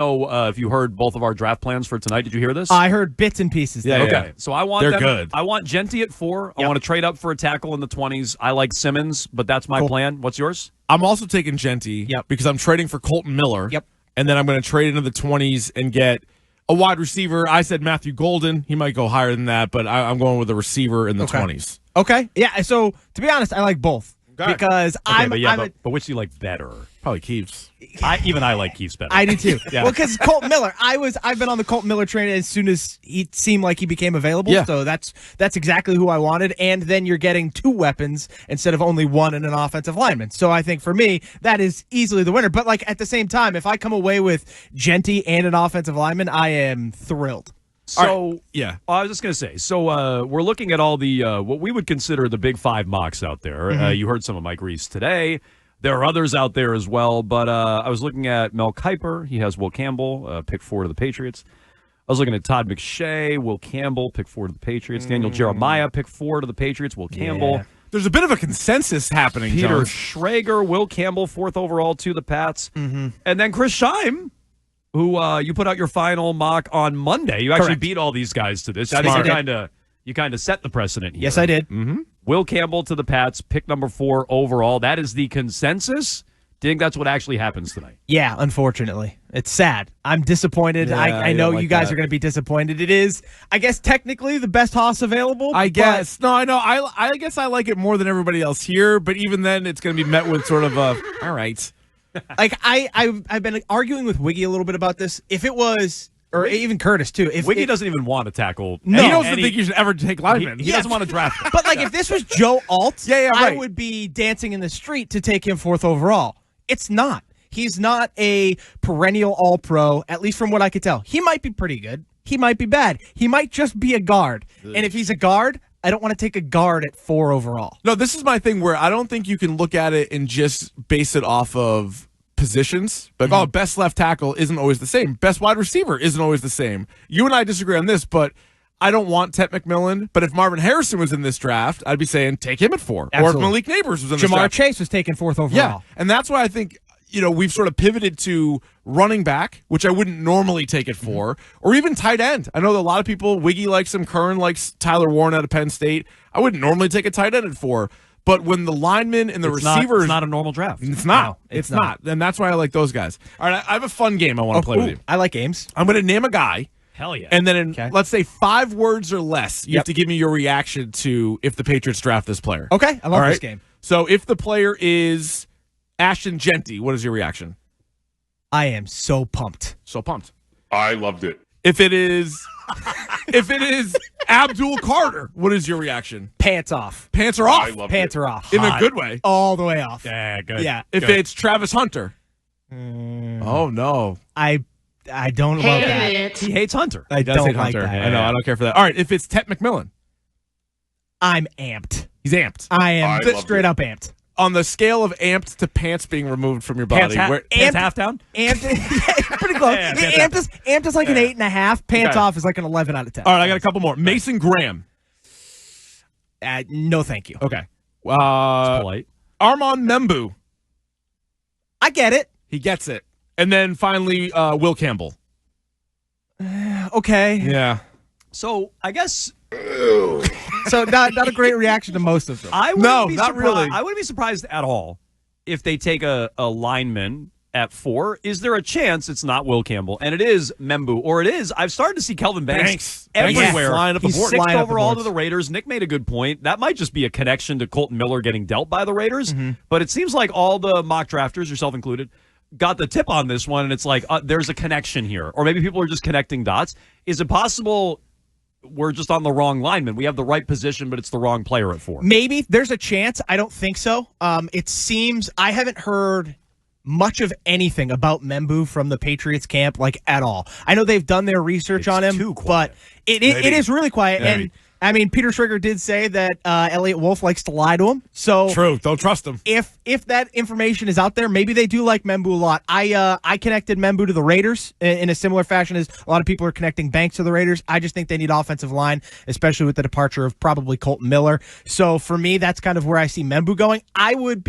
if you heard both of our draft plans for tonight. Did you hear this? I heard bits and pieces. Yeah, okay. So I want They're good. I want Jeanty at 4. Yep. I want to trade up for a tackle in the 20s. I like Simmons, but that's my plan. What's yours? I'm also taking Jeanty because I'm trading for Colton Miller. Yep. And then I'm going to trade into the 20s and get a wide receiver. I said Matthew Golden. He might go higher than that, but I'm going with a receiver in the 20s. Okay. Yeah, so to be honest, I like both. Okay. Because but which do you like better? Probably Keefe. I like Keefe better. I do too. Yeah. Well, because Colton Miller, I've been on the Colton Miller train as soon as he seemed like he became available. Yeah. So that's exactly who I wanted. And then you're getting 2 weapons instead of only 1 and an offensive lineman. So I think for me, that is easily the winner. But like at the same time, if I come away with Jeanty and an offensive lineman, I am thrilled. So yeah, I was just going to say. So we're looking at all the what we would consider the big 5 mocks out there. You heard some of Mike Reese today. There are others out there as well, but I was looking at Mel Kiper. He has Will Campbell, pick 4 to the Patriots. I was looking at Todd McShay, Will Campbell, pick 4 to the Patriots. Daniel Jeremiah, pick 4 to the Patriots. Will Campbell. Yeah. There's a bit of a consensus happening. Peter Jones. Schrager, Will Campbell, 4th overall to the Pats. And then Chris Scheim, who you put out your final mock on Monday. You actually Correct. beat all these guys to this. I Smart. think you kind of set the precedent here. Yes, I did. Will Campbell to the Pats, pick number 4 overall. That is the consensus. Do you think that's what actually happens tonight? Yeah, unfortunately. It's sad. I'm disappointed. Yeah, I know like you guys that. are going to be disappointed. It is, I guess, technically the best hoss available. I guess. No, I know. I guess I like it more than everybody else here, but even then, it's going to be met with sort of a, all right. Like, I've been arguing with Wiggy a little bit about this. If it was, or even Curtis, too. If Wiggy doesn't even want to tackle. No, he doesn't think you should ever take linemen. He doesn't want to draft them. But, like, if this was Joe Alt, right. I would be dancing in the street to take him 4th overall. It's not. He's not a perennial all-pro, at least from what I could tell. He might be pretty good. He might be bad. He might just be a guard. And if he's a guard, I don't want to take a guard at 4 overall. No, this is my thing where I don't think you can look at it and just base it off of positions. But, best left tackle isn't always the same. Best wide receiver isn't always the same. You and I disagree on this, but I don't want Tet McMillan. But if Marvin Harrison was in this draft, I'd be saying take him at 4. Absolutely. Or if Malik Neighbors was in this Jamar draft. Chase was taken 4th overall. Yeah, and that's why I think, we've sort of pivoted to running back, which I wouldn't normally take it for, or even tight end. I know that a lot of people, Wiggy likes him, Kern likes Tyler Warren out of Penn State. I wouldn't normally take a tight end at 4, but when the linemen and the receivers... It's not a normal draft. It's not. No, it's not. And that's why I like those guys. All right, I have a fun game I want to play with you. I like games. I'm going to name a guy. Hell yeah. And then in, let's say 5 words or less, you have to give me your reaction to if the Patriots draft this player. Okay, I love this game. So if the player is Ashton Jeanty, what is your reaction? I am so pumped. So pumped. I loved it. If it is Abdul Carter, what is your reaction? Pants off. Pants are off. I loved Pants it. are off. In a good way. All the way off. Yeah, good. Yeah. If it's Travis Hunter. Oh, no. I don't love that. He hates Hunter. I Does don't hate like Hunter. that. I know. I don't care for that. All right. If it's Tet McMillan. I'm amped. He's amped. I am I loved straight it. up amped. On the scale of amped to pants being removed from your body. Pants half down? Amped, yeah, pretty close. Yeah, Amped is like an 8.5. Pants off is like an 11 out of 10. All right, I got a couple more. Mason Graham. No, thank you. Okay. Polite. Armand Membu. I get it. He gets it. And then finally, Will Campbell. Okay. Yeah. So I guess So not a great reaction to most of them. I wouldn't be not surprised. really. I wouldn't be surprised at all if they take a lineman at 4. Is there a chance it's not Will Campbell and it is Membu, or it is? I've started to see Kelvin Banks everywhere. Flying up the He's board. 6th Flying up the overall to boards. the Raiders. Nick made a good point. That might just be a connection to Colton Miller getting dealt by the Raiders. But it seems like all the mock drafters, yourself included, got the tip on this one, and it's like there's a connection here. Or maybe people are just connecting dots. Is it possible we're just on the wrong lineman? We have the right position, but it's the wrong player at 4. Maybe there's a chance. I don't think so. It seems I haven't heard much of anything about Membu from the Patriots camp, like at all. I know they've done their research on him, too quiet. but it is really quiet. Maybe. And I mean, Peter Schrager did say that Elliott Wolf likes to lie to him. So True. Don't trust him. if that information is out there, maybe they do like Membu a lot. I connected Membu to the Raiders in a similar fashion as a lot of people are connecting Banks to the Raiders. I just think they need offensive line, especially with the departure of probably Colton Miller. So for me, that's kind of where I see Membu going. I would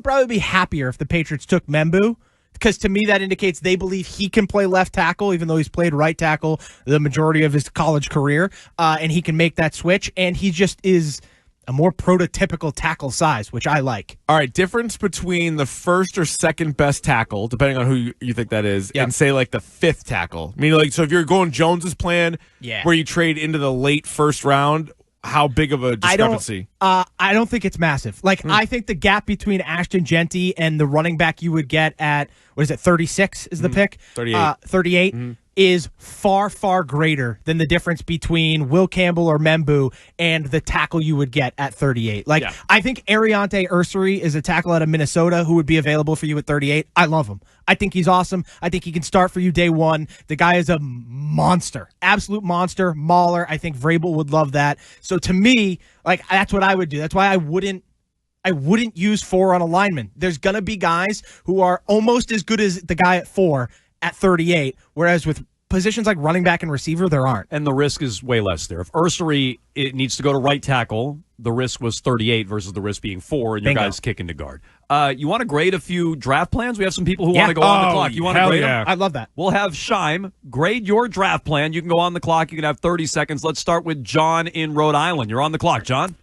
probably be happier if the Patriots took Membu because to me that indicates they believe he can play left tackle, even though he's played right tackle the majority of his college career, and he can make that switch, and he just is a more prototypical tackle size, which I like. All right, difference between the first or second best tackle, depending on who you think that is, and say like the fifth tackle. I mean, like, so if you're going Jones's plan, where you trade into the late first round, how big of a discrepancy? I don't think it's massive. Like, I think the gap between Ashton Jeanty and the running back you would get at, 36 is the pick? 38. 38 is far, far greater than the difference between Will Campbell or Membu and the tackle you would get at 38. Like, I think Ariante Ursary is a tackle out of Minnesota who would be available for you at 38. I love him. I think he's awesome. I think he can start for you day one. The guy is a monster, absolute monster, mauler. I think Vrabel would love that. So to me, like, that's what I would do. That's why I wouldn't use 4 on a lineman. There's going to be guys who are almost as good as the guy at 4 at 38, whereas with positions like running back and receiver, there aren't. And the risk is way less there. If Ursary it needs to go to right tackle, the risk was 38 versus the risk being 4, and your guy's kicking to guard. You want to grade a few draft plans? We have some people who want to go on the clock. You want to grade them? I love that. We'll have Scheim grade your draft plan. You can go on the clock. You can have 30 seconds. Let's start with John in Rhode Island. You're on the clock, John.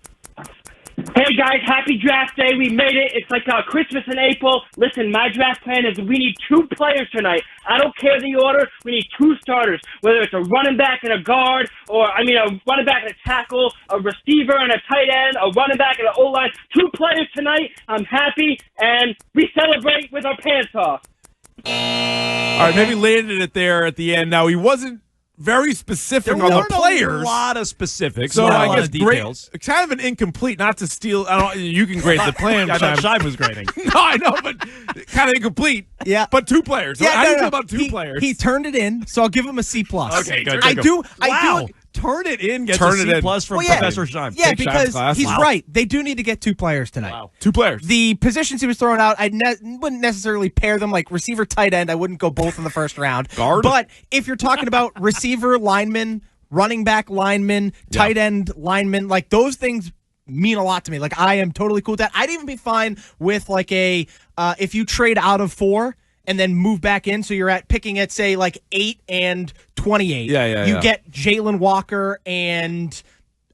Hey, guys, happy draft day. We made it. It's like Christmas in April. Listen, my draft plan is we need 2 players tonight. I don't care the order. We need 2 starters, whether it's a running back and a guard, or, a running back and a tackle, a receiver and a tight end, a running back and an O-line. 2 players tonight. I'm happy, and we celebrate with our pants off. All right, maybe landed it there at the end. Now, he wasn't very specific on the players. A lot of specifics. So I guess details. Kind of an incomplete. Not to steal. You can grade the plan. I thought Scheim was grading. No, I know, but kind of incomplete. Yeah, but 2 players. Yeah, How do you feel about 2 players? He turned it in, so I'll give him a C+. Okay, good. I do. Turn it in. Gets a C+ from Professor Scheim. Yeah, because he's right. They do need to get 2 players tonight. Wow. 2 players. The positions he was throwing out, I wouldn't necessarily pair them like receiver, tight end. I wouldn't go both in the first round. Guard. But if you're talking about receiver, lineman, running back, lineman, tight end, lineman, like those things mean a lot to me. Like, I am totally cool with that. I'd even be fine with like if you trade out of 4 and then move back in, so you're picking at, say, like 8 and 28. You get Jalen Walker and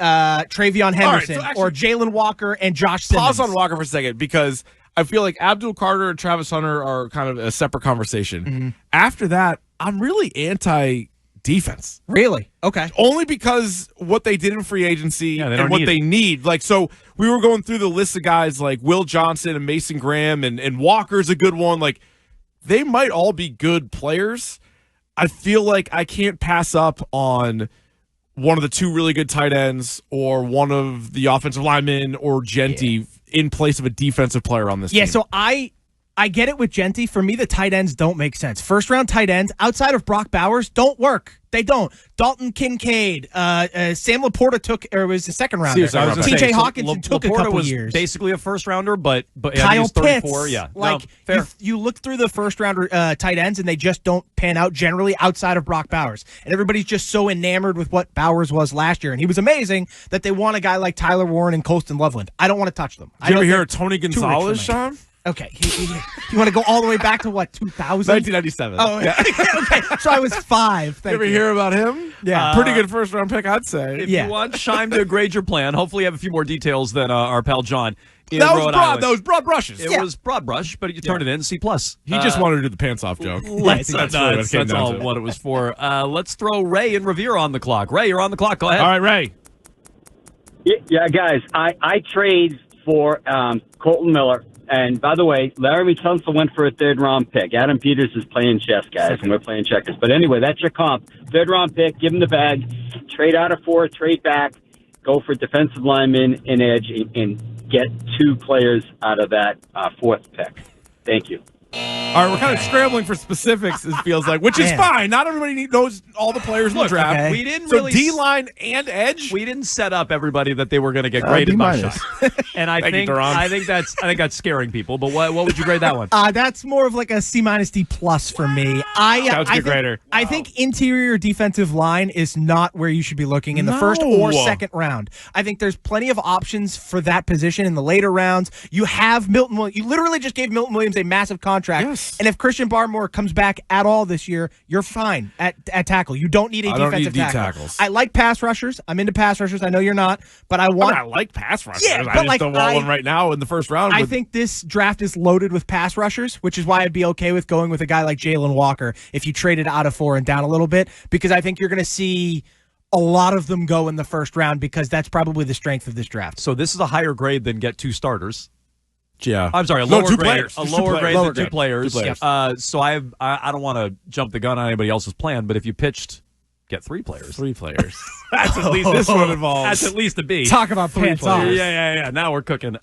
Travion Henderson, so actually, or Jalen Walker and Josh Simmons. Pause on Walker for a second, because I feel like Abdul Carter and Travis Hunter are kind of a separate conversation. After that, I'm really anti-defense. Really? Okay. Only because what they did in free agency and what they need. Like, so we were going through the list of guys like Will Johnson and Mason Graham, and Walker's a good one. Like, they might all be good players. I feel like I can't pass up on one of the 2 really good tight ends or one of the offensive linemen or Jeanty in place of a defensive player on this team. Yeah, so I get it with Jeanty. For me, the tight ends don't make sense. First-round tight ends, outside of Brock Bowers, don't work. They don't. Dalton Kincaid, Sam Laporta was the second rounder. T.J. Hawkinson took a couple years. Basically a first rounder, but Kyle he's 34. Pitts. Yeah, like, fair. You look through the first rounder tight ends, and they just don't pan out generally outside of Brock Bowers. And everybody's just so enamored with what Bowers was last year, and he was amazing, that they want a guy like Tyler Warren and Colston Loveland. I don't want to touch them. Did you ever hear of Tony Gonzalez, Sean? Okay, you want to go all the way back to what, 2000? 1997. Oh, yeah. Okay, so I was 5. You ever hear about him? Yeah. Pretty good first-round pick, I'd say. If you want Scheim to grade your plan, hopefully you have a few more details than our pal John in that Rhode Island. That was broad brushes. It was broad brush, but you turned it in, C+. He just wanted to do the pants-off joke. That's all what it was for. Let's throw Ray and Revere on the clock. Ray, you're on the clock. Go ahead. All right, Ray. Yeah, guys, I trade for Colton Miller. And by the way, Laramie Tunsil went for a 3rd-round pick. Adam Peters is playing chess, guys, and we're playing checkers. But anyway, that's your comp. 3rd-round pick, give him the bag. Trade out of 4, trade back, go for defensive lineman and edge, and get 2 players out of that 4th pick. Thank you. All right, we're kind of scrambling for specifics, it feels like, which is fine. Not everybody knows all the players in the draft. Okay. We didn't so D-line and edge? We didn't set up everybody that they were going to get graded by Scheim. And I think that's scaring people. But what would you grade that one? That's more of like a C- D+ for me. I think interior defensive line is not where you should be looking in the first or second round. I think there's plenty of options for that position in the later rounds. You have Milton Williams. You literally just gave Milton Williams a massive contract Yes. And if Christian Barmore comes back at all this year, you're fine at tackle. You don't need a defensive tackles. I like pass rushers. I'm into pass rushers. I know you're not, but I like pass rushers. Yeah, I but just don't want one right now in the first round. I think this draft is loaded with pass rushers, which is why I'd be okay with going with a guy like Jalen Walker if you traded out of 4 and down a little bit, because I think you're going to see a lot of them go in the first round because that's probably the strength of this draft. So this is a higher grade than get 2 starters. Yeah. I'm sorry, a lower two grade. players. A Just lower grade than 2 Two players. players. So I don't want to jump the gun on anybody else's plan, but if you pitched, get 3 players. 3 players. That's at least This one involves. That's at least a B. Talk about pants off. Yeah. Now we're cooking.